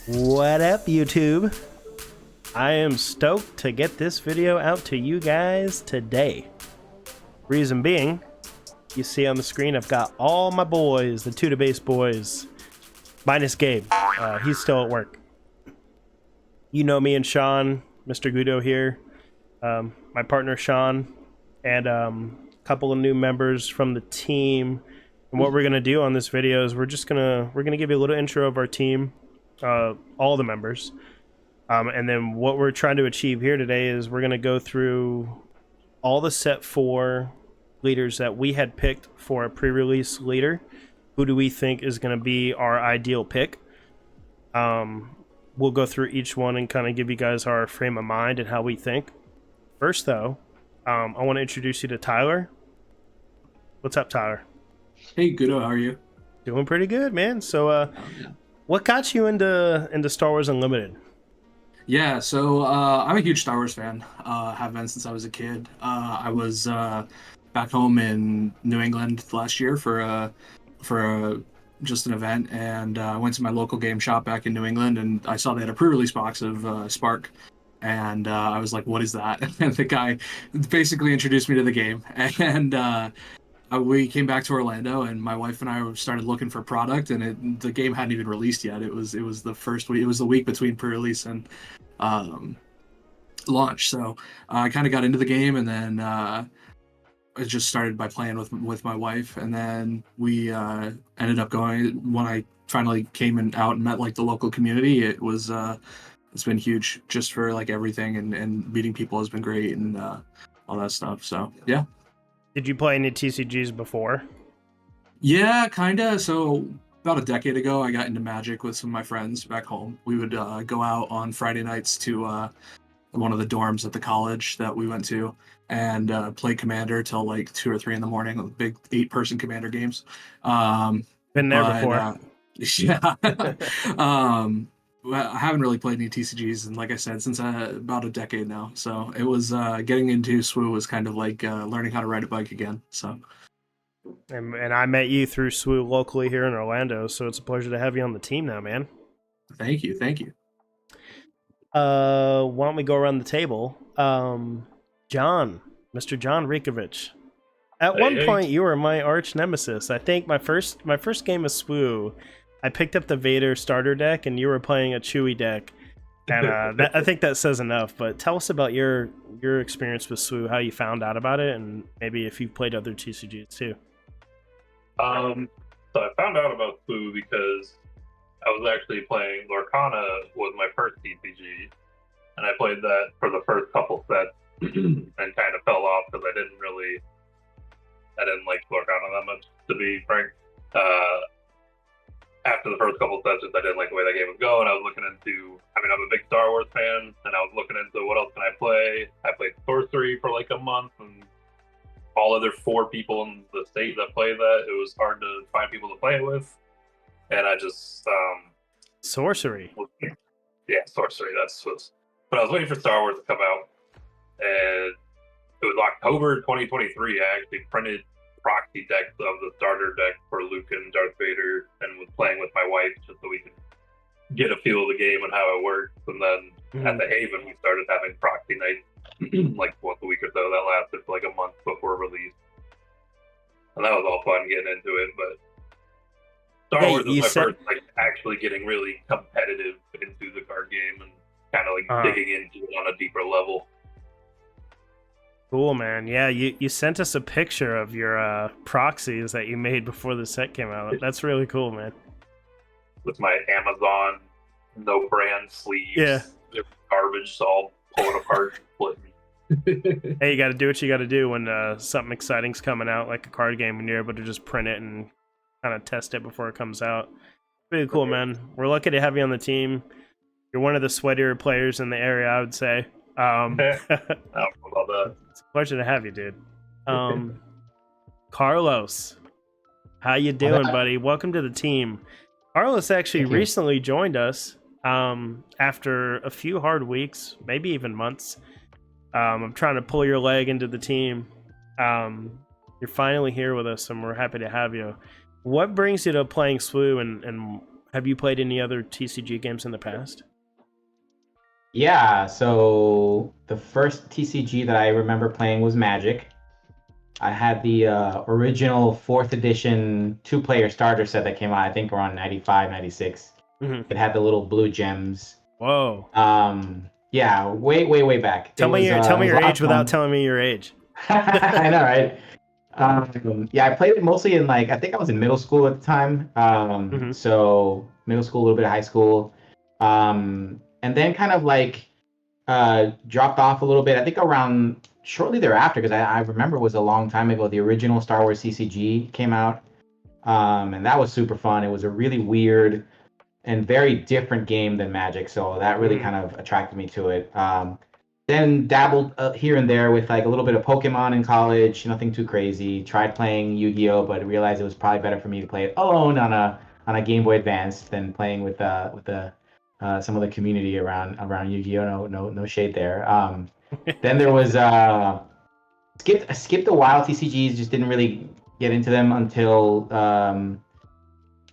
What up, YouTube? I am stoked to get this video out to you guys today. Reason being, you see on the screen, I've got all my boys, the two to base boys, minus Gabe. He's still at work. You know me and Sean, Mr. Gudo here, my partner Sean, and a couple of new members from the team. And what we're gonna do on this video is we're gonna give you a little intro of our team, all the members, and then what we're trying to achieve here today is we're gonna go through all the set 4 leaders that we had picked for a pre-release leader. Who do we think is going to be our ideal pick? We'll go through each one and kind of give you guys our frame of mind and how we think. First, though, I want to introduce you to Tyler. What's up, Tyler? Hey, Gudo, how are you? Doing pretty good, man. So, what got you into Star Wars Unlimited? Yeah, so I'm a huge Star Wars fan. Have been since I was a kid. I was back home in New England last year for just an event, and I went to my local game shop back in New England, and I saw they had a pre-release box of Spark, and I was like, "What is that?" And the guy basically introduced me to the game, and we came back to Orlando, and my wife and I started looking for product, and the game hadn't even released yet. It was the first week. It was the week between pre-release and launch. So I kind of got into the game, and then I just started by playing with my wife, and then we ended up going when I finally came out and met like the local community. It's been huge just for like everything, and meeting people has been great, and all that stuff. So yeah. Did you play any TCGs before? Yeah, kind of. So about a decade ago, I got into Magic with some of my friends back home. We would go out on Friday nights to one of the dorms at the college that we went to and play Commander till like 2 or 3 in the morning, big 8-person Commander games. Been there before. Yeah. I haven't really played any TCGs, and like I said, since about a decade now. So it was getting into SWU was kind of like learning how to ride a bike again. So. And I met you through SWU locally here in Orlando, so it's a pleasure to have you on the team now, man. Thank you. Why don't we go around the table? John, Mr. John Rikovich. At one point, you were my arch nemesis. I think my first game of SWU, I picked up the Vader starter deck, and you were playing a Chewie deck. And I think that says enough. But tell us about your experience with SWU, how you found out about it, and maybe if you've played other TCGs too. So I found out about SWU because I was actually playing Lorcana was my first TCG, and I played that for the first couple sets and kind of fell off because I didn't like Lorcana that much, to be frank. After the first couple sessions, I didn't like the way that game was going. I was looking into, I'm a big Star Wars fan, and I was looking into what else can I play. I played Sorcery for like a month, and all other 4 people in the state that play that, it was hard to find people to play it with. And I just Sorcery. Yeah, Sorcery. But I was waiting for Star Wars to come out, and it was October 2023. I actually printed proxy decks of the starter deck for Luke and Darth Vader, and was playing with my wife just so we could get a feel of the game and how it works. And then at the Haven, we started having proxy nights like once a week or so. That lasted for like a month before release, and that was all fun getting into it. But Star Wars was my first like actually getting really competitive into the card game and kind of like digging into it on a deeper level. Cool, man. Yeah, you sent us a picture of your proxies that you made before the set came out. That's really cool, man. With my Amazon no brand sleeves. Yeah. They're garbage, so I'll pull it apart and split. Hey, you got to do what you got to do when something exciting's coming out, like a card game, and you're able to just print it and kind of test it before it comes out. Pretty cool, man. We're lucky to have you on the team. You're one of the sweatier players in the area, I would say. About that. It's a pleasure to have you, dude. Carlos, how you doing, buddy? Welcome to the team. Carlos actually recently joined us after a few hard weeks, maybe even months. I'm trying to pull your leg into the team. You're finally here with us, and we're happy to have you. What brings you to playing SWU, and Have you played any other TCG games in the past? Yeah, so the first TCG that I remember playing was Magic. I had the original 4th edition 2-player starter set that came out, I think, around 95, 96. Mm-hmm. It had the little blue gems. Whoa. Yeah, way back. Tell me your age without telling me your age. I know, right? Yeah, I played it mostly in I think I was in middle school at the time. So middle school, a little bit of high school. And then kind of dropped off a little bit. I think around shortly thereafter, because I remember it was a long time ago, the original Star Wars CCG came out. And that was super fun. It was a really weird and very different game than Magic, so that really kind of attracted me to it. Then dabbled here and there with a little bit of Pokemon in college, nothing too crazy. Tried playing Yu-Gi-Oh, but realized it was probably better for me to play it alone on a Game Boy Advance than playing with some of the community around Yu-Gi-Oh. No shade there. Then there was skipped a while. TCGs, just didn't really get into them until I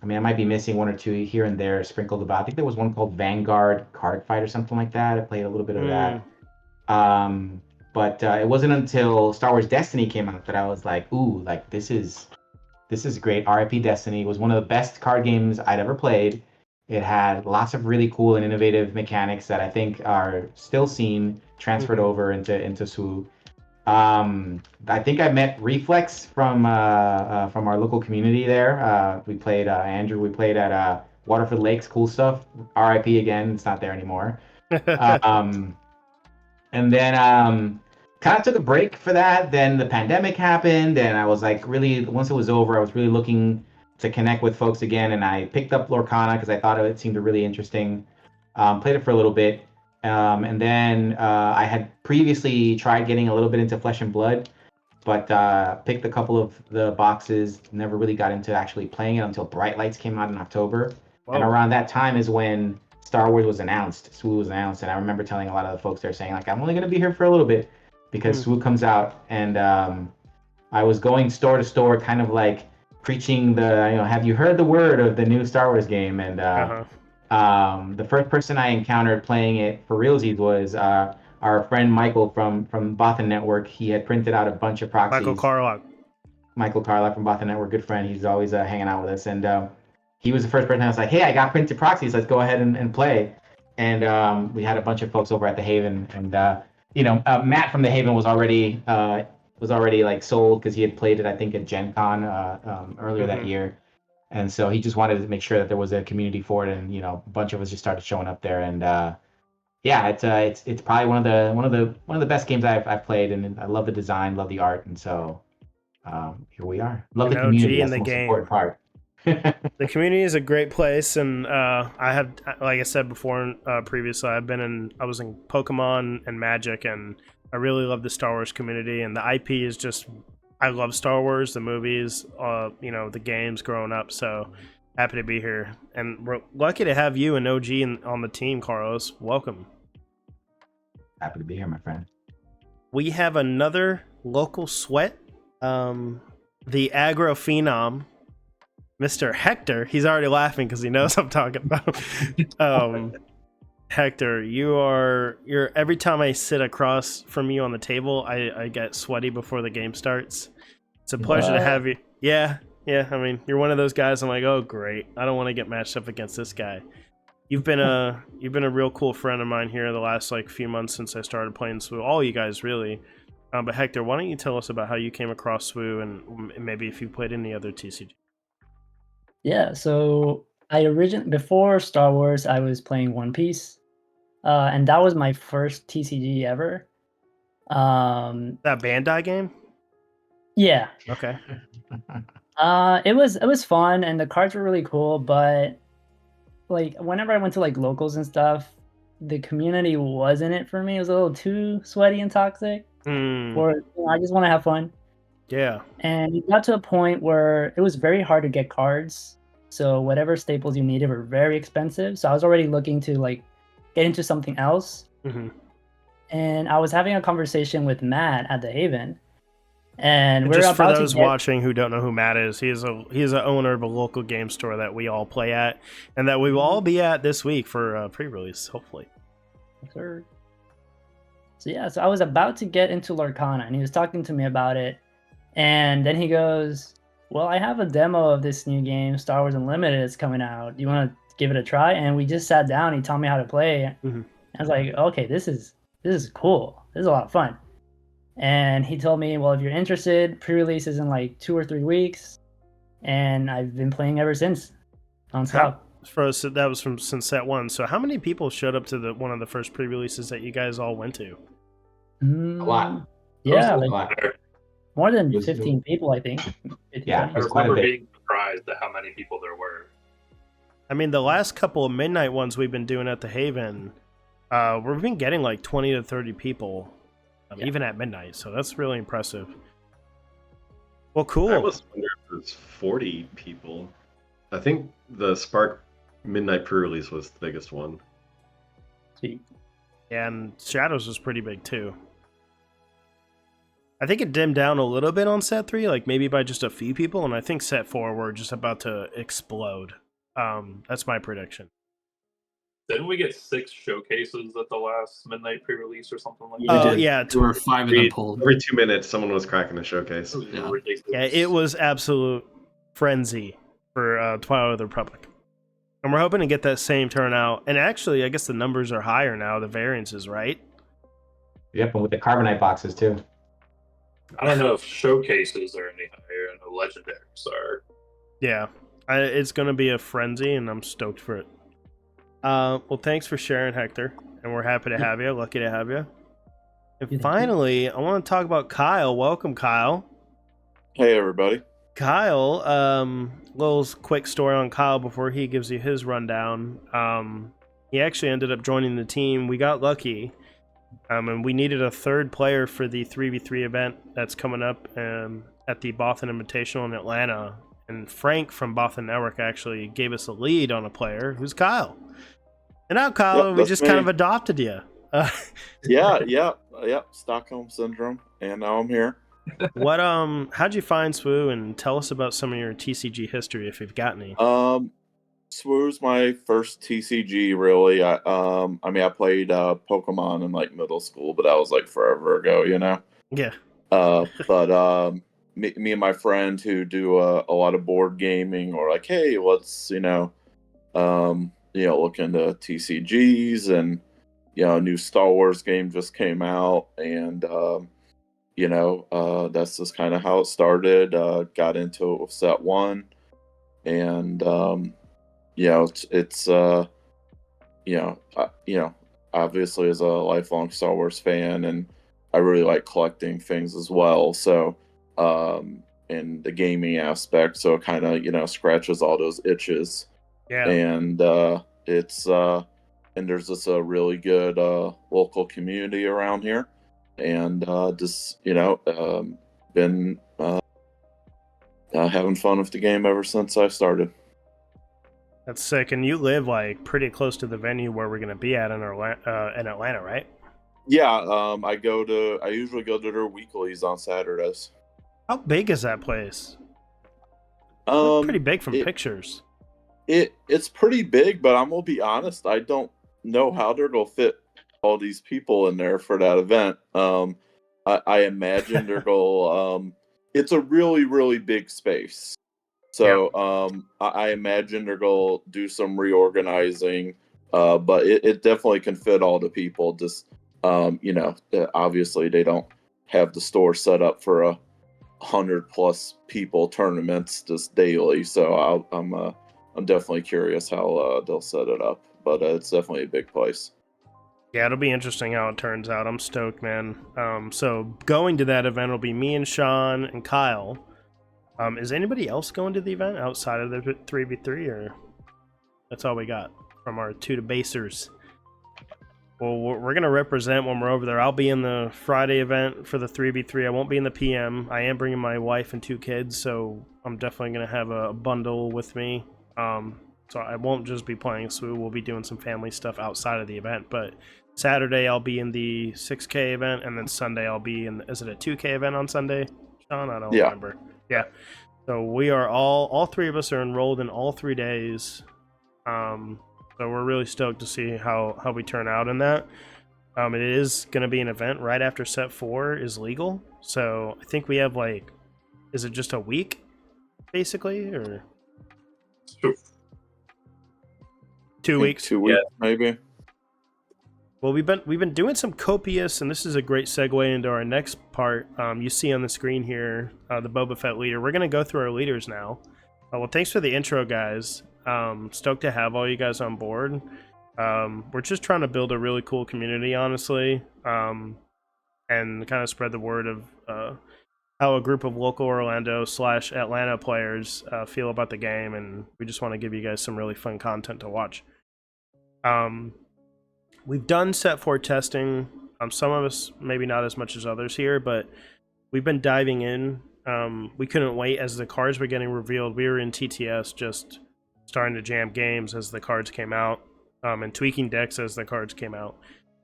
might be missing one or two here and there sprinkled about. I think there was one called Vanguard Card Fight or something like that. I played a little bit of that. But it wasn't until Star Wars Destiny came out that I was like, ooh, this is great. RIP Destiny was one of the best card games I'd ever played. It had lots of really cool and innovative mechanics that I think are still seen transferred over into SWU. I think I met Reflex from our local community there. We played Andrew. We played at Waterford Lakes. Cool stuff. RIP again. It's not there anymore. And then kind of took a break for that. Then the pandemic happened, and I was really, once it was over, I was really looking to connect with folks again. And I picked up Lorcana because I thought it seemed really interesting. Played it for a little bit. And then I had previously tried getting a little bit into Flesh and Blood, but picked a couple of the boxes, never really got into actually playing it until Bright Lights came out in October. Whoa. And around that time is when Star Wars was announced, SWU was announced, and I remember telling a lot of the folks there saying, I'm only going to be here for a little bit because SWU comes out. And I was going store to store, kind of preaching have you heard the word of the new Star Wars game? And the first person I encountered playing it for realsies was our friend Michael from Bothan Network. He had printed out a bunch of proxies. Michael Carlock from Bothan Network, good friend. He's always hanging out with us. And he was the first person I was like, hey, I got printed proxies. Let's go ahead and play. And we had a bunch of folks over at the Haven. And, Matt from the Haven was already sold because he had played it, I think, at Gen Con earlier that year. And so he just wanted to make sure that there was a community for it, and a bunch of us just started showing up there. And it's probably one of the best games I've played, and I love the design, love the art, and so here we are. Love the community. That's the most important part. The community is a great place, and I have, like I said before, previously, I was in Pokemon and Magic, and I really love the Star Wars community, and the IP is just. I love Star Wars, the movies, the games growing up, so happy to be here. And we're lucky to have you and OG on the team, Carlos. Welcome. Happy to be here, my friend. We have another local sweat, the aggro phenom, Mr. Hector. He's already laughing because he knows I'm talking about. Hector, you're every time I sit across from you on the table, I get sweaty before the game starts. It's a pleasure to have you. Yeah. I mean, you're one of those guys. I'm like, oh great, I don't want to get matched up against this guy. You've been a real cool friend of mine here the last few months since I started playing SWU. All you guys really. But Hector, why don't you tell us about how you came across SWU and maybe if you played any other TCG? Yeah, so before Star Wars, I was playing One Piece. And that was my first TCG ever. That Bandai game? Yeah. Okay. It was fun and the cards were really cool, but whenever I went to locals and stuff, the community wasn't it for me. It was a little too sweaty and toxic. Or I just want to have fun. Yeah. And it got to a point where it was very hard to get cards. So whatever staples you needed were very expensive. So I was already looking to get into something else. And I was having a conversation with Matt at the Haven, And we're Just for about those to get, watching who don't know who Matt is, he is an owner of a local game store that we all play at, and that we will all be at this week for pre-release, hopefully. Sir. So yeah, so I was about to get into Lorcana, and he was talking to me about it, and then he goes, "Well, I have a demo of this new game, Star Wars Unlimited. It's coming out. Do you want to give it a try?" And we just sat down. He taught me how to play. Mhm. I was like, "Okay, this is cool. This is a lot of fun." And he told me, "Well, if you're interested, pre-release is in like 2 or 3 weeks," and I've been playing ever since, nonstop. So that was from since set 1. So how many people showed up to one of the first pre-releases that you guys all went to? A lot. Yeah, A like lot. more than It was- 15 people, I think. 15, Yeah, 20. I It's quite a remember bit. being surprised at how many people there were. I mean, the last couple of midnight ones we've been doing at the Haven, we've been getting like 20 to 30 people, Yeah. even at midnight. So that's really impressive. Well, cool. I almost wonder if there's 40 people. I think the Spark Midnight pre-release was the biggest one. Sweet. And Shadows was pretty big too. I think it dimmed down a little bit on set 3, like maybe by just a few people, and I think set 4 we're just about to explode. That's my prediction. Didn't we get 6 showcases at the last midnight pre-release or something like We that? did. Yeah, There were 5 of them pulled. Every 2 minutes, someone was cracking a showcase. It was Yeah. ridiculous. yeah, it was absolute frenzy for Twilight of the Republic. And we're hoping to get that same turnout. And actually, I guess the numbers are higher now, the variances, right? Yep, and with the Carbonite boxes too. I don't know if showcases are any higher and the legendaries are. Yeah, it's going to be a frenzy, and I'm stoked for it. Well, thanks for sharing, Hector. And we're happy to have you. Lucky to have you. And Thank you. finally, I want to talk about Kyle. Welcome, Kyle. Hey everybody. Kyle, little quick story on Kyle before he gives you his rundown. He actually ended up joining the team. We got lucky, and we needed a third player for the 3v3 event that's coming up at the Boston Invitational in Atlanta. And Frank from Boston Network actually gave us a lead on a player who's Kyle. And now, Kyle, Yep, we that's just me. kind of adopted you. Yeah, Stockholm syndrome, and now I'm here. What how'd you find SWU, and tell us about some of your TCG history if you've got any. SWU's my first TCG really. I mean I played Pokemon in like middle school, but that was like forever ago, you know. Yeah. But me and my friend who do a lot of board gaming, or like, hey, let's look into TCGs, and a new Star Wars game just came out, and that's just kind of how it started. Got into it with set 1, and it's obviously as a lifelong Star Wars fan, and I really like collecting things as well. So in the gaming aspect, so it kind of scratches all those itches. Yeah. And it's and there's just a really good local community around here, and been having fun with the game ever since I started. That's sick. And you live like pretty close to the venue where we're gonna be at in Atlanta, right? Yeah, I usually go to their weeklies on Saturdays. How big is that place? Looked pretty big from it- pictures. It's pretty big, but I'm gonna be honest, I don't know how they're gonna fit all these people in there for that event. I imagine they're gonna it's a really, really big space. So I imagine they're gonna do some reorganizing, but it definitely can fit all the people. Just obviously they don't have the store set up for 100+ people tournaments just daily. So I'm definitely curious how they'll set it up, but it's definitely a big place. Yeah, it'll be interesting how it turns out. I'm stoked, man. So going to that event will be me and Sean and Kyle. Is anybody else going to the event outside of the 3v3, or that's all we got from our 2 debasers? Well, we're going to represent when we're over there. I'll be in the Friday event for the 3v3. I won't be in the PM. I am bringing my wife and 2 kids, so I'm definitely going to have a bundle with me. So I won't just be playing SWU. We'll be doing some family stuff outside of the event. But Saturday I'll be in the 6K event, and then Sunday I'll be in. Is it a 2K event on Sunday, Sean? I don't Yeah. remember. Yeah. So we are all three of us are enrolled in all 3 days. So we're really stoked to see how we turn out in that. It is going to be an event right after set 4 is legal. So I think we have like, is it just a week, basically, or So, 2 weeks? 2 weeks, maybe. Well, we've been doing some copious, and this is a great segue into our next part. You see on the screen here the Boba Fett leader. We're gonna go through our leaders now. Well, thanks for the intro, guys. Stoked to have all you guys on board. We're just trying to build a really cool community, honestly, and kind of spread the word of how a group of local Orlando/Atlanta players feel about the game, and we just want to give you guys some really fun content to watch. We've done set 4 testing. Some of us, maybe not as much as others here, but we've been diving in. We couldn't wait as the cards were getting revealed. We were in TTS just starting to jam games as the cards came out, and tweaking decks as the cards came out.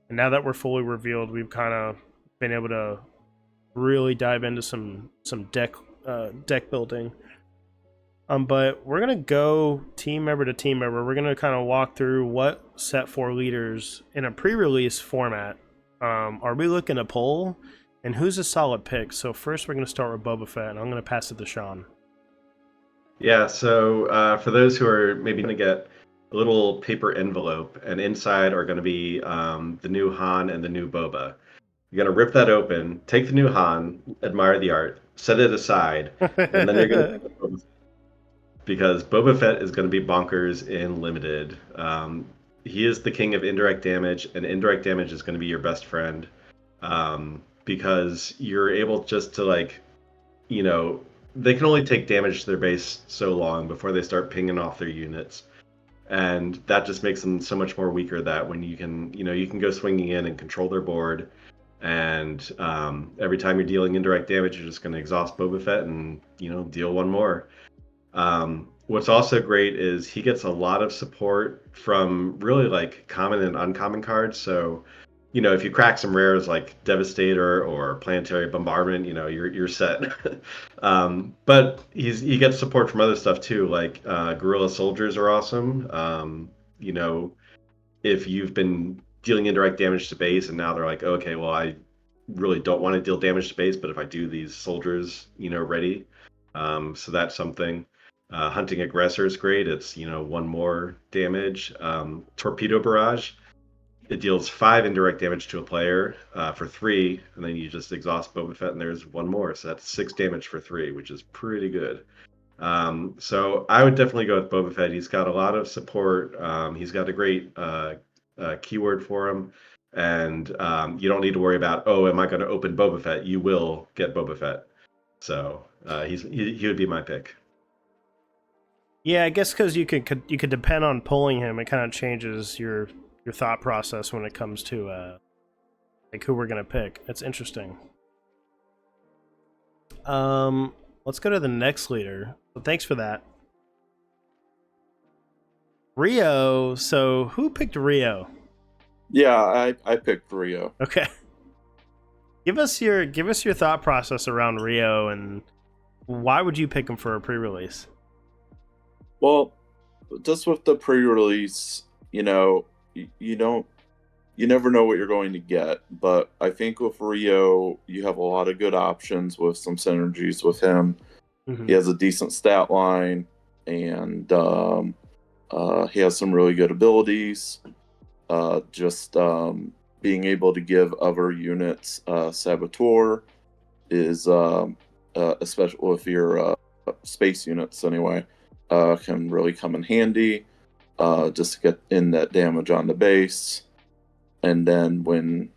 And now that we're fully revealed, we've kind of been able to really dive into some deck building. But we're gonna go team member to team member. We're gonna kind of walk through what set 4 leaders in a pre-release format are we looking to pull, and who's a solid pick. So first, we're gonna start with Boba Fett, and I'm gonna pass it to Sean. Yeah, so for those who are maybe going to get a little paper envelope, and inside are going to be the new Han and the new Boba. You're going to rip that open, take the new Han, admire the art, set it aside, and then you're going to because Boba Fett is going to be bonkers in limited. He is the king of indirect damage, and indirect damage is going to be your best friend, because you're able just to, like, you know, they can only take damage to their base so long before they start pinging off their units, and that just makes them so much more weaker. That when you can go swinging in and control their board, and every time you're dealing indirect damage, you're just going to exhaust Boba Fett and deal one more. What's also great is he gets a lot of support from really like common and uncommon cards. So, if you crack some rares like Devastator or Planetary Bombardment, you're set. But he gets support from other stuff too, like Guerrilla Soldiers are awesome. If you've been dealing indirect damage to base and now they're like, okay, well, I really don't want to deal damage to base, but if I do, these soldiers, ready. So that's something. Hunting Aggressor is great. It's, one more damage. Torpedo Barrage, it deals 5 indirect damage to a player for 3, and then you just exhaust Boba Fett, and there's one more. So that's 6 damage for 3, which is pretty good. So I would definitely go with Boba Fett. He's got a lot of support. He's got a great keyword for him. And you don't need to worry about, oh, am I going to open Boba Fett? You will get Boba Fett. So he would be my pick. Yeah, I guess because you could depend on pulling him. It kind of changes your thought process when it comes to like who we're gonna pick. That's interesting. Let's go to the next leader. So thanks for that, Rio. So who picked Rio? Yeah, I picked Rio. Okay. Give us your thought process around Rio, and why would you pick him for a pre-release? Well, just with the pre-release, you never know what you're going to get. But I think with Rio, you have a lot of good options with some synergies with him. Mm-hmm. He has a decent stat line, and he has some really good abilities. Being able to give other units Saboteur is, especially if you're space units anyway, can really come in handy just to get in that damage on the base. And then when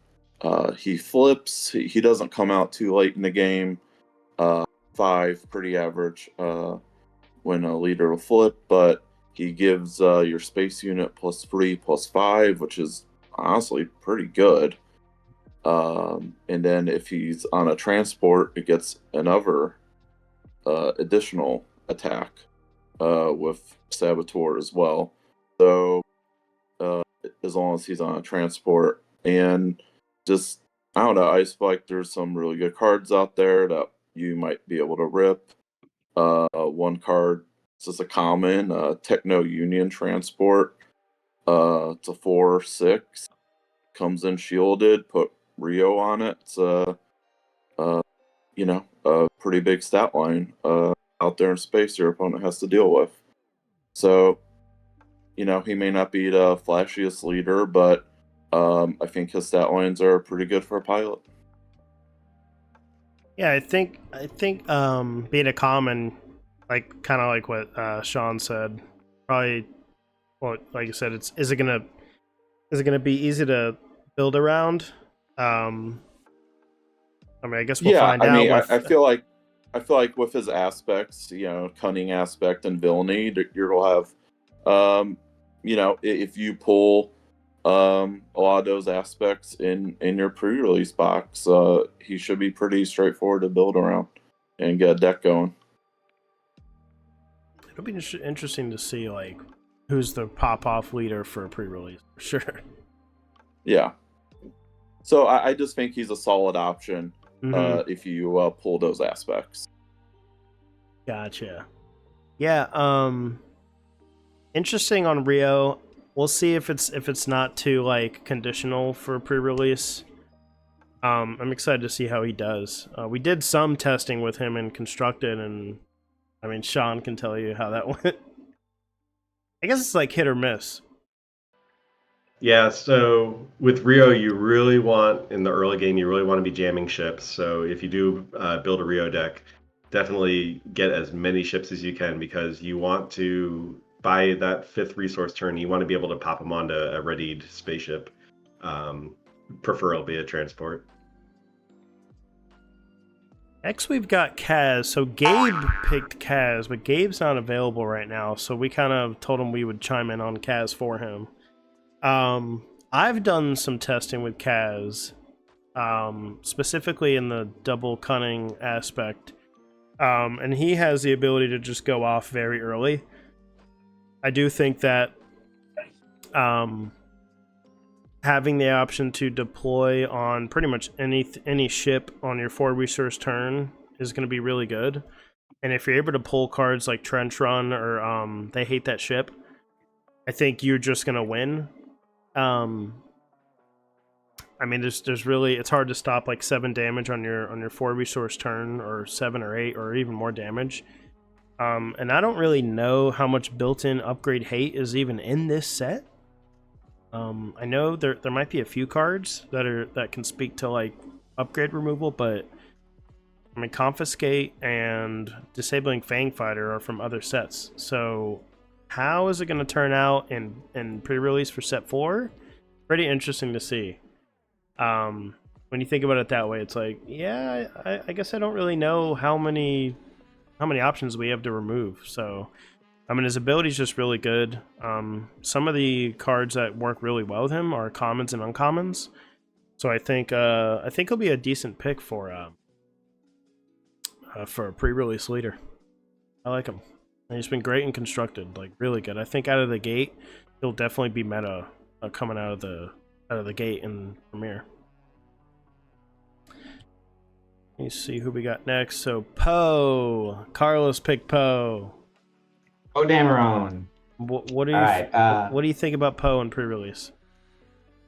he flips, he doesn't come out too late in the game. 5, pretty average when a leader will flip, but he gives your space unit +3/+5, which is honestly pretty good. And then if he's on a transport, it gets another additional attack with Saboteur as well. So as long as he's on a transport, and just, I don't know, I just feel like there's some really good cards out there that you might be able to rip. One card, this is a common, Techno Union Transport. It's a 4/6, comes in shielded, put Rio on it. It's a pretty big stat line out there in space your opponent has to deal with. So, he may not be the flashiest leader, but I think his stat lines are pretty good for a pilot. Yeah, I think being a common, like kind of like what Sean said, probably. Well, like you said, is it gonna be easy to build around? I mean, I guess we'll find out. I feel like with his aspects, cunning aspect and villainy, you'll have, if you pull a lot of those aspects in your pre-release box, he should be pretty straightforward to build around and get a deck going. It'll be interesting to see like who's the pop-off leader for a pre-release for sure. Yeah. So I just think he's a solid option if you pull those aspects. Gotcha. Yeah. Interesting on Rio. We'll see if it's not too like conditional for pre-release. I'm excited to see how he does. We did some testing with him in Constructed, and I mean Sean can tell you how that went. I guess it's like hit or miss. Yeah, so with Rio, you really want, in the early game, you really want to be jamming ships. So if you do build a Rio deck, definitely get as many ships as you can, because you want to, by that 5th resource turn, you want to be able to pop them onto a readied spaceship, preferably a transport. Next, we've got Kaz. So Gabe picked Kaz, but Gabe's not available right now, so we kind of told him we would chime in on Kaz for him. I've done some testing with Kaz, specifically in the double cunning aspect, and he has the ability to just go off very early. I do think that having the option to deploy on pretty much any ship on your 4 resource turn is going to be really good. And if you're able to pull cards like Trench Run or They Hate That Ship, I think you're just going to win. I mean, there's really, it's hard to stop like 7 damage on your 4 resource turn, or 7 or 8 or even more damage. And I don't really know how much built-in upgrade hate is even in this set. I know there might be a few cards that can speak to like upgrade removal, but I mean, Confiscate and Disabling Fang Fighter are from other sets. So how is it going to turn out in pre-release for set 4? Pretty interesting to see. When you think about it that way, it's like, yeah, I guess I don't really know how many options we have to remove. So I mean, his ability is just really good. Some of the cards that work really well with him are commons and uncommons. So I think he'll be a decent pick for a pre-release leader. I like him. And he's been great and constructed, like really good. I think out of the gate, he'll definitely be meta coming out of the gate in Premiere. Let me see who we got next. So Poe, Carlos picked Poe. Oh, Dameron. What do you what do you think about Poe in pre-release?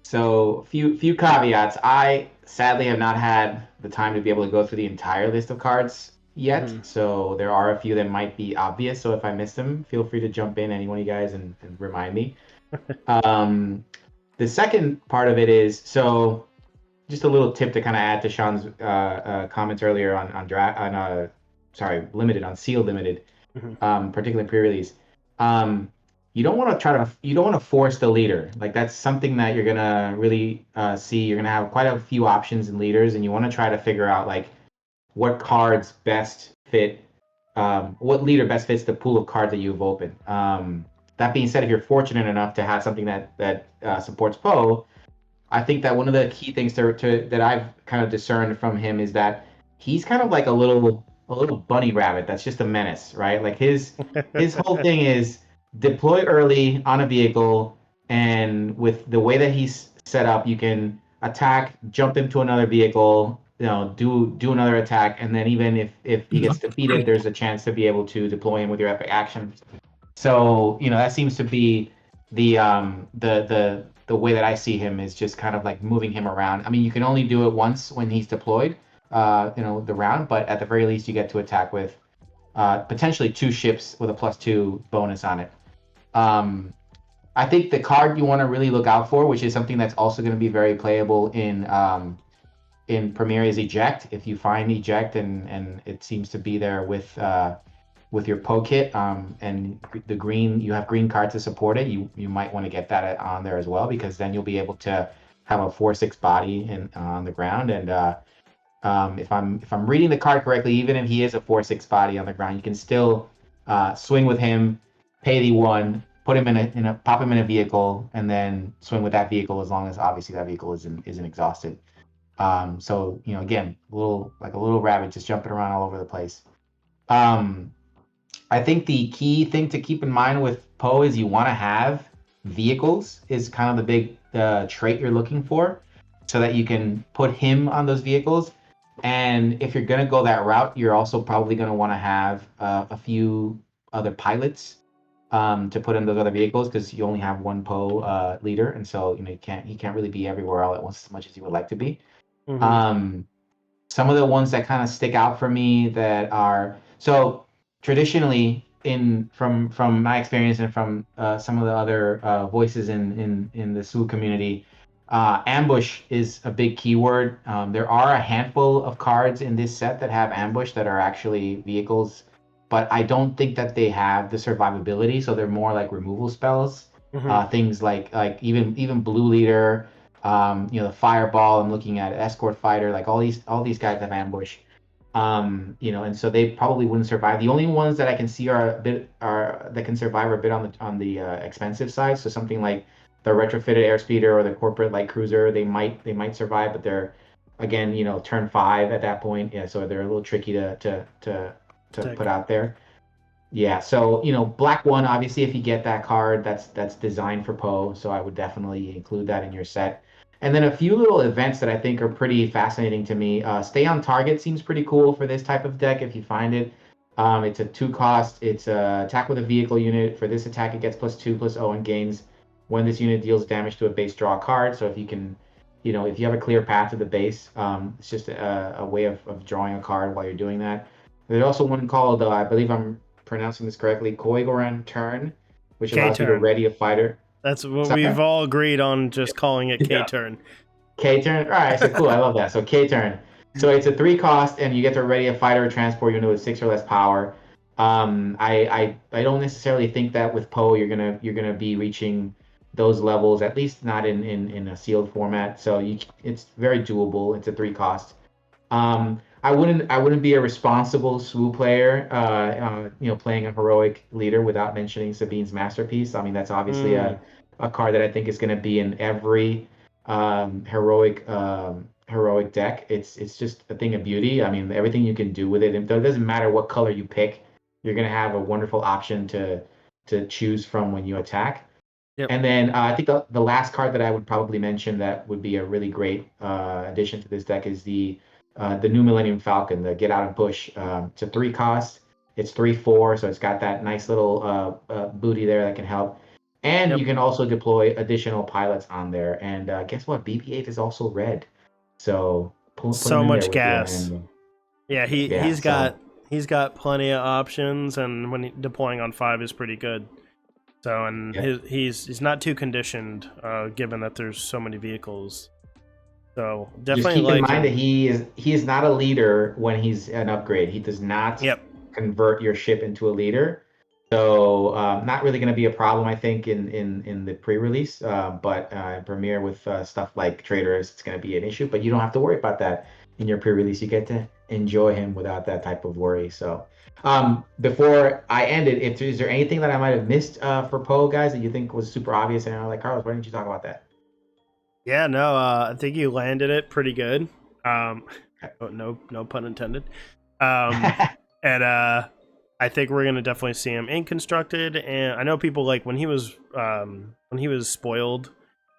So few caveats. I sadly have not had the time to be able to go through the entire list of cards yet. So there are a few that might be obvious. So if I missed them, feel free to jump in, any one of you guys, and remind me. The second part of it is, so just a little tip to kind of add to Sean's comments earlier on limited, on sealed limited, particularly pre-release. You don't want to force the leader. Like, that's something that you're gonna really see. You're gonna have quite a few options in leaders, and you want to try to figure out like what cards best fit, what leader best fits the pool of cards that you've opened. That being said, if you're fortunate enough to have something that supports Poe, I think that one of the key things that I've kind of discerned from him is that he's kind of like a little bunny rabbit that's just a menace, right? Like his whole thing is deploy early on a vehicle, and with the way that he's set up, you can attack, jump into another vehicle, do another attack, and then even if he gets defeated, there's a chance to be able to deploy him with your epic action. So that seems to be the way that I see him, is just kind of like moving him around. I mean, you can only do it once when he's deployed, the round, but at the very least you get to attack with potentially 2 ships with a +2 bonus on it. I think the card you want to really look out for, which is something that's also going to be very playable in Premiere, is Eject. If you find Eject and it seems to be there with your Poe kit, and the green, you have green cards to support it, you might want to get that on there as well, because then you'll be able to have a 4/6 body on the ground. And if I'm reading the card correctly, even if he is a 4/6 body on the ground, you can still swing with him, pay the 1, put him pop him in a vehicle, and then swing with that vehicle, as long as obviously that vehicle isn't exhausted. So again, a little rabbit just jumping around all over the place. I think the key thing to keep in mind with Poe is you want to have vehicles, is kind of the big trait you're looking for, so that you can put him on those vehicles. And if you're going to go that route, you're also probably going to want to have a few other pilots to put in those other vehicles, because you only have one Poe leader, and so he can't really be everywhere all at once as much as you would like to be. Mm-hmm. Some of the ones that kind of stick out for me that are so traditionally, from my experience and from some of the other voices in the SWU community, ambush is a big keyword. There are a handful of cards in this set that have ambush that are actually vehicles, but I don't think that they have the survivability. So they're more like removal spells. Mm-hmm. Things like even Blue Leader, the Fireball. I'm looking at Escort Fighter. Like all these guys have ambush. And so they probably wouldn't survive. The only ones that I can see that can survive are a bit on the expensive side. So something like the retrofitted airspeeder or the corporate light cruiser, they might survive, but they're again, turn 5 at that point. Yeah, so they're a little tricky to put out there. Yeah, so Black One, obviously, if you get that card, that's designed for Poe, so I would definitely include that in your set. And then a few little events that I think are pretty fascinating to me. Stay on Target seems pretty cool for this type of deck if you find it. It's a 2 cost. It's attack with a vehicle unit. For this attack, it gets +2/+0 and gains when this unit deals damage to a base, draw a card. So if you can, if you have a clear path to the base, it's just a way of drawing a card while you're doing that. There's also one called, I believe I'm pronouncing this correctly, Koigoran Turn, which allows you to ready a fighter. That's what we've all agreed on, just calling it K-Turn. K-Turn? All right, so cool. I love that. So K-Turn. So it's a 3 cost, and you get to ready a fighter or transport unit with 6 or less power. I don't necessarily think that with Poe you're gonna be reaching those levels, at least not in a sealed format. So it's very doable. It's a 3 cost. I wouldn't be a responsible SWU player, playing a heroic leader without mentioning Sabine's Masterpiece. I mean, that's obviously a card that I think is going to be in every heroic deck. It's just a thing of beauty. I mean, everything you can do with it. It doesn't matter what color you pick. You're going to have a wonderful option to choose from when you attack. Yep. And then I think the last card that I would probably mention that would be a really great addition to this deck is the New Millennium Falcon, the Get Out and Push. It's a 3 cost. It's 3/4, so it's got that nice little booty there that can help. And you can also deploy additional pilots on there. And guess what? BB-8 is also red. So put so him in much there gas. Yeah, he's got plenty of options, and when deploying on 5 is pretty good. So he's not too conditioned, given that there's so many vehicles. So definitely just keep in mind that he is not a leader when he's an upgrade. He does not convert your ship into a leader. So not really going to be a problem, I think, in the pre-release. But in Premiere with stuff like traders, it's going to be an issue. But you don't have to worry about that in your pre-release. You get to enjoy him without that type of worry. So before I end it, is there anything that I might have missed for Poe, guys, that you think was super obvious? And I'm like, Carlos, why didn't you talk about that? Yeah, no, I think you landed it pretty good. No pun intended. And I think we're gonna definitely see him in constructed. And I know people like when he was spoiled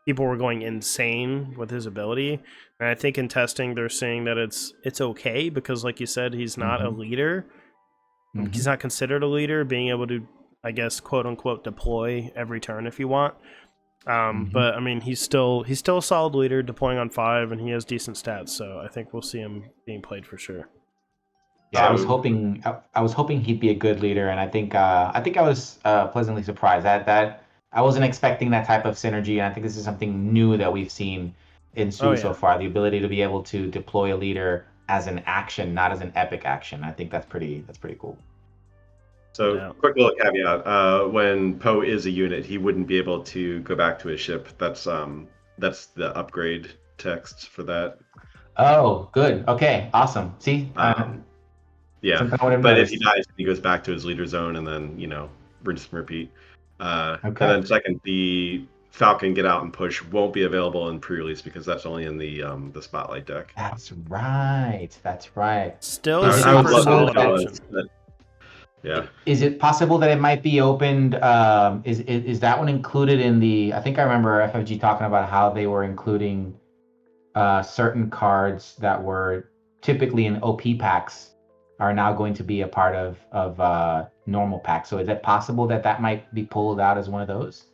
people were going insane with his ability. And I think in testing they're saying that it's okay because, like you said, he's not a leader. He's not considered a leader, being able to, I guess, quote unquote, deploy every turn if you want. But I mean, he's still a solid leader, deploying on 5, and he has decent stats. So I think we'll see him being played for sure. Yeah, I was hoping he'd be a good leader, and I think I was pleasantly surprised that I wasn't expecting that type of synergy, and I think this is something new that we've seen in Su so far. The ability to be able to deploy a leader as an action, not as an epic action. I think that's pretty cool. So, quick little caveat: when Poe is a unit, he wouldn't be able to go back to his ship. That's the upgrade text for that. Oh, good. Okay, awesome. See, yeah, but if he dies, he goes back to his leader zone, and then rinse and repeat. And then second, the Falcon Get Out and Push won't be available in pre-release because that's only in the Spotlight deck. That's right. Still Is it super possible solid that- option. Yeah. Is it possible that it might be opened? Is that one included in the? I think I remember FFG talking about how they were including certain cards that were typically in OP packs are now going to be a part of normal packs. So is it possible that might be pulled out as one of those?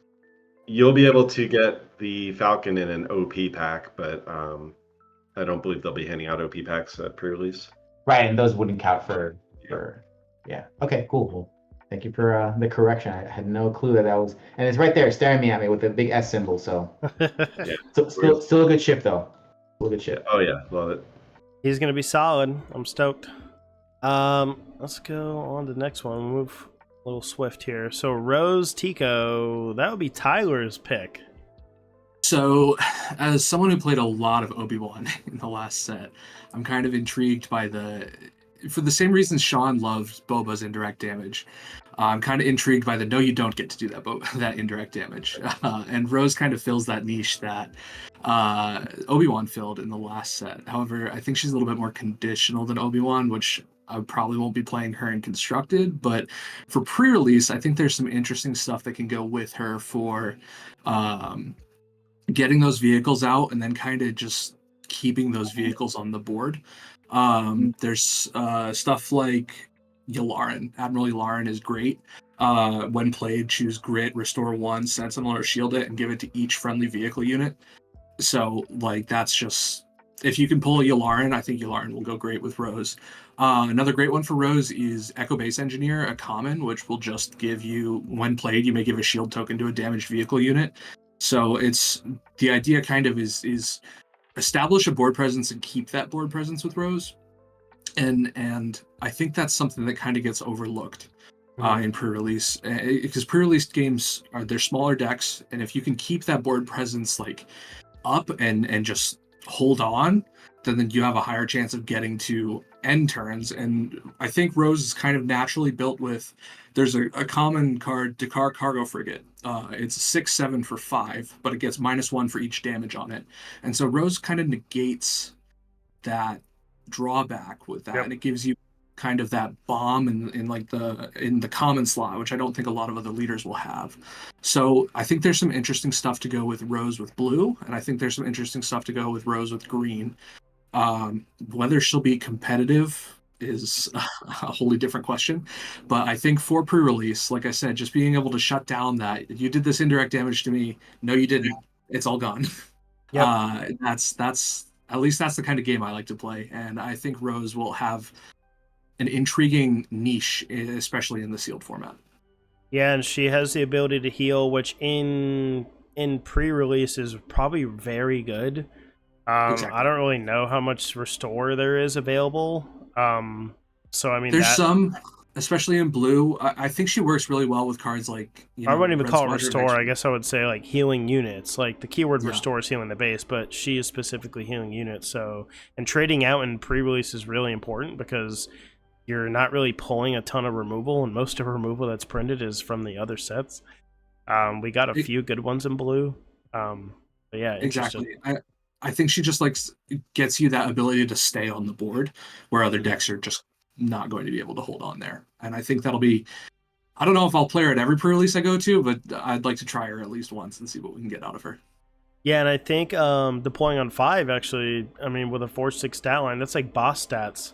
You'll be able to get the Falcon in an OP pack, but I don't believe they'll be handing out OP packs at pre-release. Right, and those wouldn't count for. Yeah. Okay. Cool. Well, thank you for the correction. I had no clue that was, and it's right there, staring at me with the big S symbol. So, yeah. Still a good ship though. Still a good ship. Oh yeah, love it. He's gonna be solid. I'm stoked. Let's go on to the next one. We'll move a little swift here. So Rose Tico, that would be Tyler's pick. So, as someone who played a lot of Obi-Wan in the last set, I'm kind of intrigued by for the same reasons Sean loved Boba's indirect damage. I'm kind of intrigued by no, you don't get to do that indirect damage. And Rose kind of fills that niche that Obi-Wan filled in the last set. However, I think she's a little bit more conditional than Obi-Wan, which I probably won't be playing her in Constructed. But for pre-release, I think there's some interesting stuff that can go with her for getting those vehicles out and then kind of just keeping those vehicles on the board. There's stuff like Yularen. Admiral Yularen is great. When played, choose Grit, Restore 1, Sentinel, or Shield it, and give it to each friendly vehicle unit. So, that's just... If you can pull a Yularen, I think Yularen will go great with Rose. Another great one for Rose is Echo Base Engineer, a common, which will just give you, when played, you may give a shield token to a damaged vehicle unit. So the idea kind of is establish a board presence and keep that board presence with Rose. And I think that's something that kind of gets overlooked in pre-release, because pre-release games they're smaller decks, and if you can keep that board presence up and just hold on, then you have a higher chance of getting to end turns. And I think Rose is kind of naturally built with, there's a common card, Dakar Cargo Frigate. It's 6/7 for 5, but it gets -1 for each damage on it. And so Rose kind of negates that drawback with that, and it gives you kind of that bomb in the common slot, which I don't think a lot of other leaders will have. So I think there's some interesting stuff to go with Rose with blue, and I think there's some interesting stuff to go with Rose with green. Whether she'll be competitive is a wholly different question, but I think for pre-release, like I said, just being able to shut down that you did this indirect damage to me, no you didn't, it's all gone. That's at least that's the kind of game I like to play, and I think Rose will have an intriguing niche, especially in the sealed format. Yeah, and she has the ability to heal, which in pre-release is probably very good. Exactly. I don't really know how much restore there is available. So I mean, there's some, especially in blue. I think she works really well with cards like. I wouldn't even call it restore. I guess I would say healing units. The keyword restore is healing the base, but she is specifically healing units. So, and trading out in pre-release is really important because you're not really pulling a ton of removal, and most of the removal that's printed is from the other sets. We got a few good ones in blue. But yeah, exactly. I think she just gets you that ability to stay on the board where other decks are just not going to be able to hold on there. And I think that'll be, I don't know if I'll play her at every pre-release I go to, but I'd like to try her at least once and see what we can get out of her. Yeah, and I think deploying on 5 actually, I mean, with a 4-6 stat line, that's like boss stats.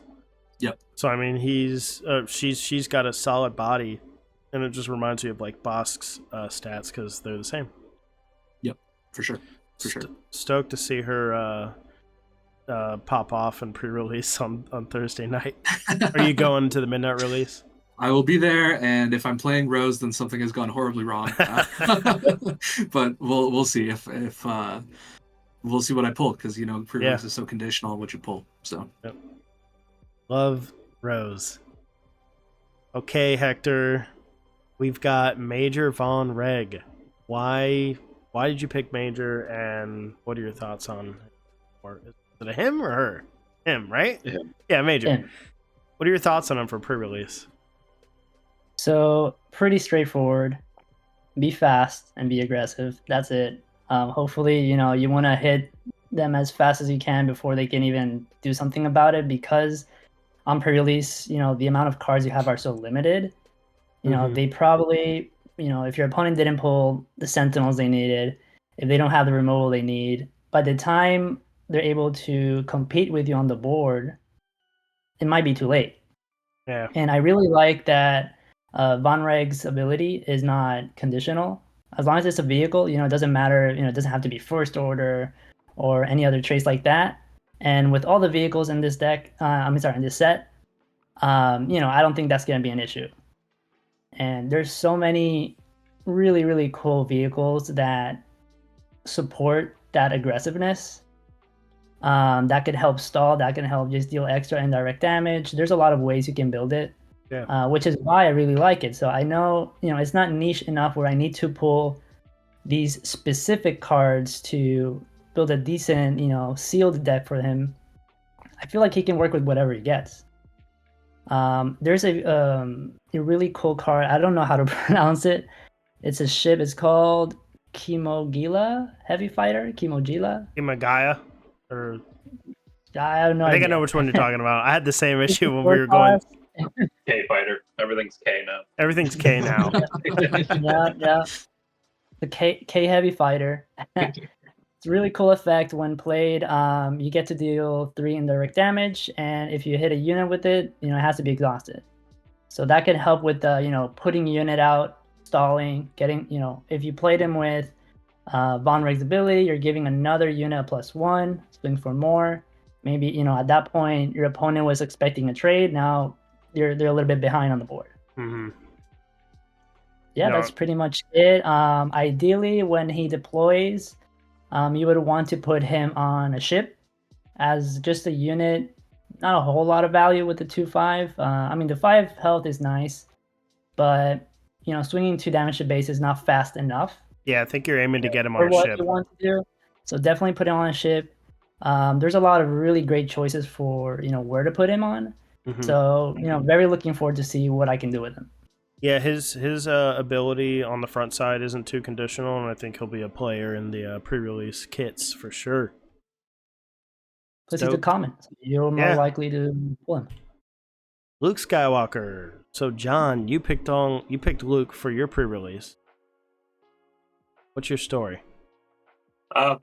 Yep. So I mean, she's got a solid body, and it just reminds me of like Bosk's stats because they're the same. Yep, for sure. For sure. Stoked to see her pop off and pre-release on Thursday night. Are you going to the midnight release? I will be there, and if I'm playing Rose, then something has gone horribly wrong. But we'll see if we'll see what I pull, because pre-release is so conditional on what you pull. So yep. Love Rose. Okay, Hector, we've got Major Von Reg. Why did you pick Major, and what are your thoughts on? Or is it a him or her? Him, right? Him. Yeah, Major. Him. What are your thoughts on him for pre-release? So pretty straightforward. Be fast and be aggressive. That's it. Hopefully, you want to hit them as fast as you can before they can even do something about it, because on pre-release, the amount of cards you have are so limited. They probably, if your opponent didn't pull the Sentinels they needed, if they don't have the removal they need, by the time they're able to compete with you on the board, it might be too late. Yeah. And I really like that Von Reg's ability is not conditional. As long as it's a vehicle, it doesn't matter, it doesn't have to be first order or any other traits like that. And with all the vehicles in this deck, in this set, I don't think that's going to be an issue. And there's so many really, really cool vehicles that support that aggressiveness. That could help stall, that can help just deal extra indirect damage. There's a lot of ways you can build it, which is why I really like it. So I know, it's not niche enough where I need to pull these specific cards to build a decent, sealed deck for him. I feel like he can work with whatever he gets. There's a really cool card. I don't know how to pronounce it. It's a ship. It's called Kimogila Heavy Fighter. Kimogila. Kimagaya, or I don't know. I think I know which one you're talking about. I had the same issue when we were going. K fighter. Everything's K now. Everything's K now. yeah. The K Heavy Fighter. It's a really cool effect when played. You get to deal 3 indirect damage, and if you hit a unit with it, it has to be exhausted. So that can help with putting unit out, stalling, getting, if you played him with Von Reg's ability, you're giving another unit a +1, swing for more. Maybe, at that point, your opponent was expecting a trade. Now they're a little bit behind on the board. Mm-hmm. Yeah, that's pretty much it. Ideally, when he deploys, you would want to put him on a ship as just a unit. Not a whole lot of value with the 2/5. The 5 health is nice, but swinging 2 damage to base is not fast enough. Yeah, I think you're aiming to get him for on a what ship. you want to do. So definitely put him on a ship. There's a lot of really great choices for where to put him on. Mm-hmm. So very looking forward to see what I can do with him. Yeah, his ability on the front side isn't too conditional, and I think he'll be a player in the pre-release kits for sure. Plus he's a common, so you're more likely to pull him. Luke Skywalker. So John, you picked Luke for your pre-release. What's your story?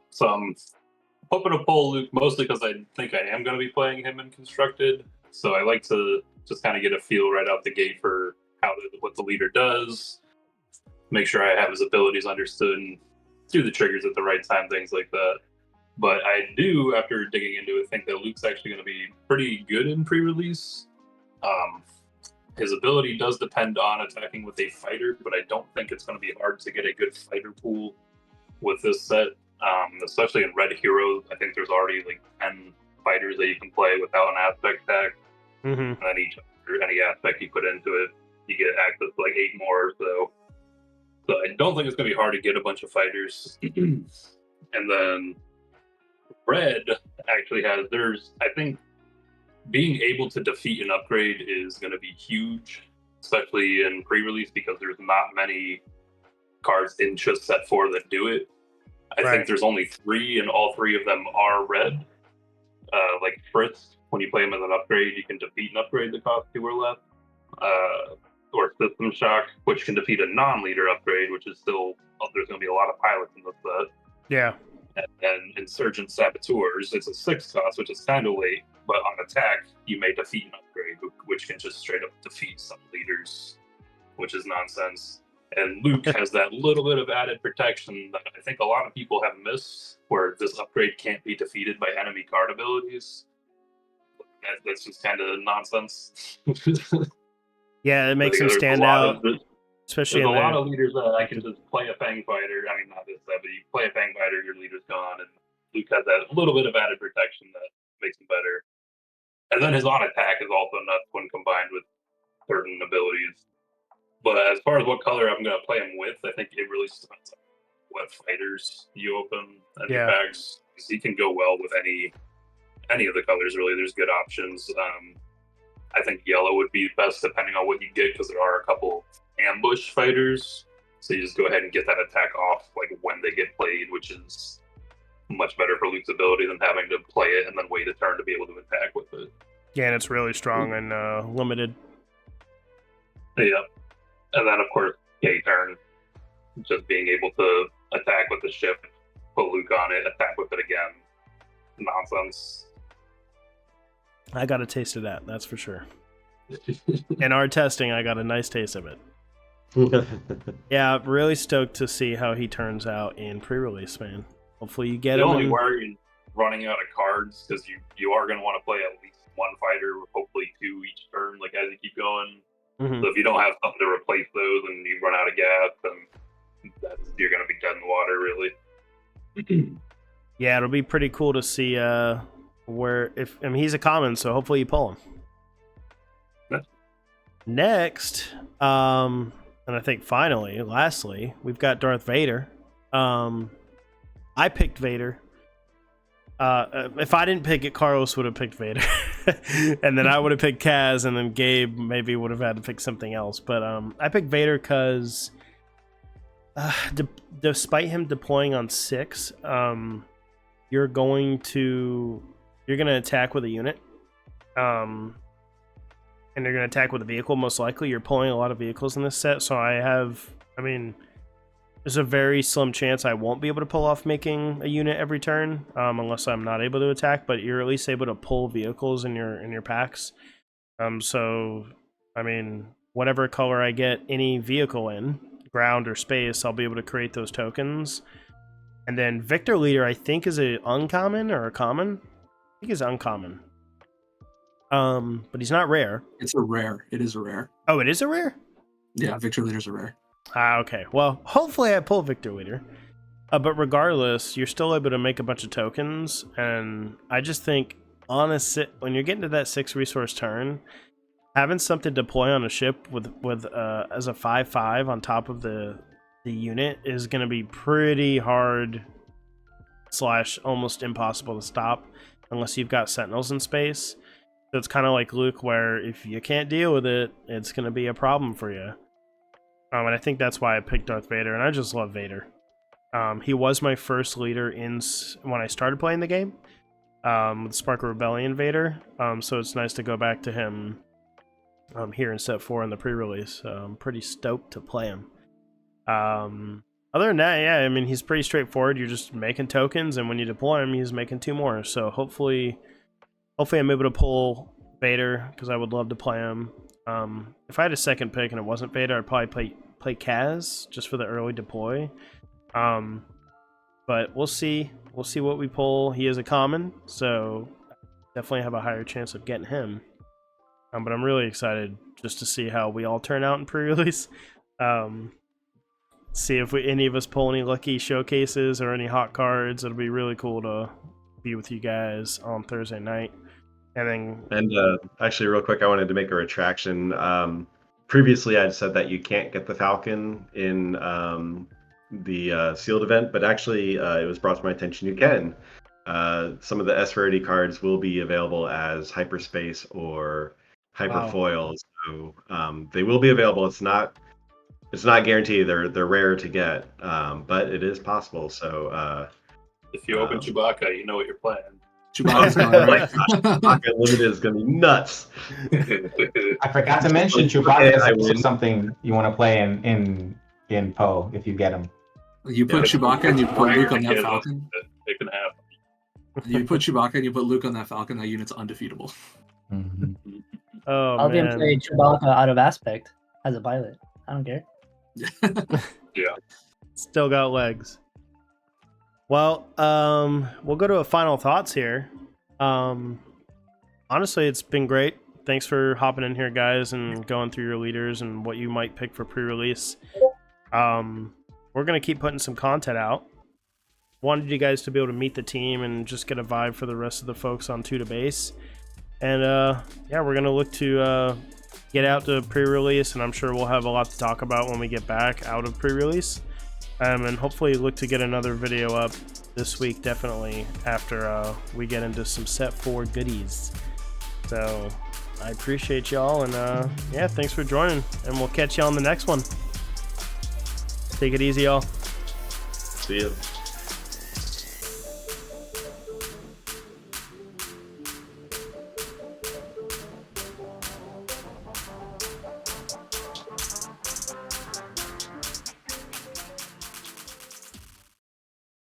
So I'm hoping to pull Luke mostly because I think I am going to be playing him in Constructed. So I like to just kind of get a feel right out the gate for what the leader does, make sure I have his abilities understood and do the triggers at the right time, things like that. But I do, after digging into it, think that Luke's actually going to be pretty good in pre-release. His ability does depend on attacking with a fighter, but I don't think it's going to be hard to get a good fighter pool with this set, especially in Red Hero. I think there's already like 10 fighters that you can play without an aspect tag. Mm-hmm. And then any aspect you put into it, you get access to like 8 more. So I don't think it's going to be hard to get a bunch of fighters. And then Red actually has I think being able to defeat an upgrade is going to be huge, especially in pre-release, because there's not many cards in just set 4 that do it. I think there's only 3, and all 3 of them are red. Like Fritz, when you play him as an upgrade, you can defeat an upgrade that costs 2 or less. Or System Shock, which can defeat a non-leader upgrade, which is still, there's going to be a lot of pilots in this set. Yeah. And then Insurgent Saboteurs, it's a 6 cost, which is kind of late, but on attack, you may defeat an upgrade, which can just straight up defeat some leaders, which is nonsense. And Luke has that little bit of added protection that I think a lot of people have missed, where this upgrade can't be defeated by enemy card abilities. That's just kind of nonsense. Yeah, it makes him There's a stand lot out, of- especially There's in a lot the. of leaders that I can just play a Fang Fighter. I mean, not this set, but you play a Fang Fighter, your leader's gone, and Luke has that little bit of added protection that makes him better. And then his on attack is also nuts when combined with certain abilities. But as far as what color I'm going to play him with, I think it really depends on what fighters you open and Yeah. packs. Because he can go well with any of the colors, really. There's good options. I think yellow would be best depending on what you get, because there are a couple ambush fighters. So you just go ahead and get that attack off like when they get played, which is much better for Luke's ability than having to play it and then wait a turn to be able to attack with it. Yeah, and it's really strong and limited. Yeah. And then, of course, K-turn. Just being able to attack with the ship, put Luke on it, attack with it again. Nonsense. I got a taste of that, that's for sure. In our testing, I got a nice taste of it. Yeah, really stoked to see how he turns out in pre-release, man. Hopefully you get The him. only worry running out of cards, because you are going to want to play at least one fighter, hopefully 2 each turn, like as you keep going. Mhm. So if you don't have something to replace those and you run out of gas, then you're going to be dead in the water, really. Yeah, it'll be pretty cool to see where he's a common, so hopefully you pull him. Yeah. Next, and I think finally, lastly, we've got Darth Vader. I picked Vader. If I didn't pick it, Carlos would have picked Vader. And then I would have picked Kaz, and then Gabe maybe would have had to pick something else. But I picked Vader because despite him deploying on 6, you're going to attack with a unit. And you're going to attack with a vehicle, most likely. You're pulling a lot of vehicles in this set, so there's a very slim chance I won't be able to pull off making a unit every turn, unless I'm not able to attack, but you're at least able to pull vehicles in your packs. So, whatever color I get any vehicle in, ground or space, I'll be able to create those tokens. And then Victor Leader, I think, is an uncommon or a common? I think it's uncommon. But he's not rare. It's a rare. It is a rare. Oh, it is a rare? Yeah, Victor Leader's a rare. Okay. Well, hopefully I pull Victor Leader. But regardless, you're still able to make a bunch of tokens, and I just think when you're getting to that 6 resource turn, having something deploy on a ship with as a 5/5 on top of the unit is going to be pretty hard / almost impossible to stop unless you've got sentinels in space. So it's kind of like Luke, where if you can't deal with it, it's going to be a problem for you. And I think that's why I picked Darth Vader, and I just love Vader. He was my first leader when I started playing the game, with Spark of Rebellion Vader. So it's nice to go back to him here in Set 4 in the pre-release. I'm pretty stoked to play him. Other than that, yeah, he's pretty straightforward. You're just making tokens, and when you deploy him, he's making 2 more. So hopefully I'm able to pull Vader, because I would love to play him. If I had a second pick and it wasn't Vader, I'd probably play Kaz just for the early deploy. But we'll see. We'll see what we pull. He is a common, so definitely have a higher chance of getting him. But I'm really excited just to see how we all turn out in pre-release. See if any of us pull any lucky showcases or any hot cards. It'll be really cool to be with you guys on Thursday night. And actually, real quick, I wanted to make a retraction. Previously, I'd said that you can't get the Falcon in the sealed event, but actually, it was brought to my attention you can. Some of the S rarity cards will be available as hyperspace or hyperfoil, so they will be available. It's not guaranteed. They're rare to get, but it is possible. So if you open Chewbacca, you know what you're playing. Chewbacca's going right. Chewbacca Limited is going to be nuts. I forgot to mention Chewbacca is also something you want to play in Poe if you get him. You put Chewbacca and you put Luke on that Falcon. It can happen. You put Chewbacca and you put Luke on that Falcon, that unit's undefeatable. Mhm. Oh I'll even man. play Chewbacca out of aspect as a pilot. I don't care. Yeah. Still got legs. Well, we'll go to a final thoughts here. Honestly, it's been great. Thanks for hopping in here, guys, and going through your leaders and what you might pick for pre-release. We're gonna keep putting some content out. Wanted you guys to be able to meet the team and just get a vibe for the rest of the folks on 2 to Base. And yeah, we're gonna look to get out to pre-release, and I'm sure we'll have a lot to talk about when we get back out of pre-release. And hopefully look to get another video up this week, definitely, after we get into some set 4 goodies. So I appreciate y'all, and yeah, thanks for joining, and we'll catch you on the next one. Take it easy, y'all. See ya.